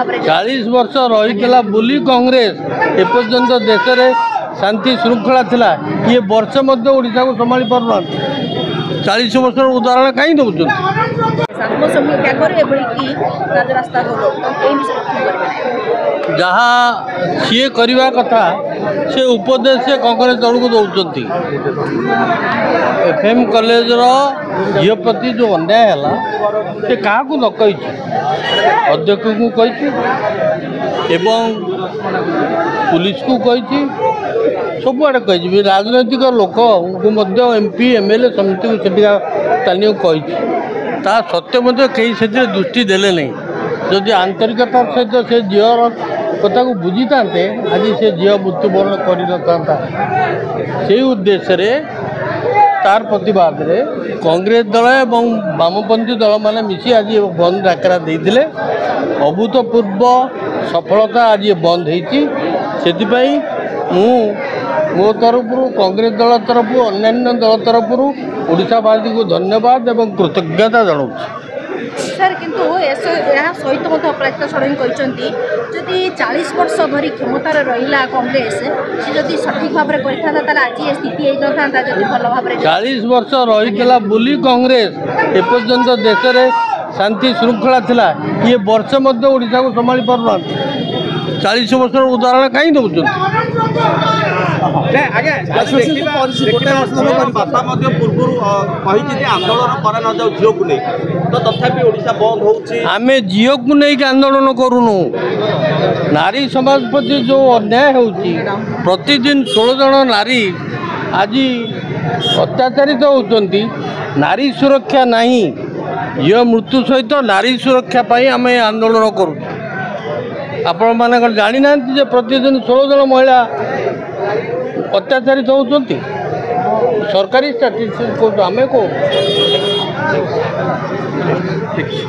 40 वर्ष रही बुली कांग्रेस एपर्यंत देश में शांति श्रृंखला थिला ये वर्ष ओडिशा को संभाली पारना 40 वर्ष उदाहरण कहीं दौर जहाँ सी करवा कथा से उपदेश से कांग्रेस दल को दौरान एफएम कॉलेज झील प्रति जो अन्याय है से क्या न कही अध्यक्ष को कही पुलिस को कही सबुआड़े कही राजनैतिक लोक को एमपी एमएलए समिति को सेठिका स्थानीय कही ता सत्य कहीं से दृष्टि देले नहीं जदि आंतरिकता सहित से झीर कथा को बुझी था आज से झील मृत्युवरण कर से उद्देश्य तार प्रतिवाद रे कांग्रेस दल एवं वामपंथी दल माने मिसी आज बंद डाकरा देते अभूतपूर्व सफलता आज बंद होती मो तरफ कांग्रेस दल तरफ अन्य दल तरफ ओडिशावासी को धन्यवाद एवं कृतज्ञता जनाऊँ सर किंतु यह सहित प्रकाश षडंगी कहते 40 वर्ष धरी क्षमतार रहा कांग्रेस से जदि सठिक भाव में करता आज ये स्थिति होता भल भाव 40 वर्ष रही बुली कांग्रेस एपर्यंत देश में शांति श्रृंखला थिला ये वर्ष ओडिशा को संभाली पारना 40 वर्ष उदाहरण कहीं दौर आमे झील को लेकिन आंदोलन करूनु नारी समाज प्रति जो अन्याय होती प्रतिदिन 16 जन नारी आज अत्याचारित होती नारी सुरक्षा नहीं झील मृत्यु सहित नारी सुरक्षा पाई आमे आंदोलन करूँ आपण माने जानी ना प्रतिदिन 16 जन महिला अत्याचारित होती सरकारी स्टैटिस्टिक्स को आमे को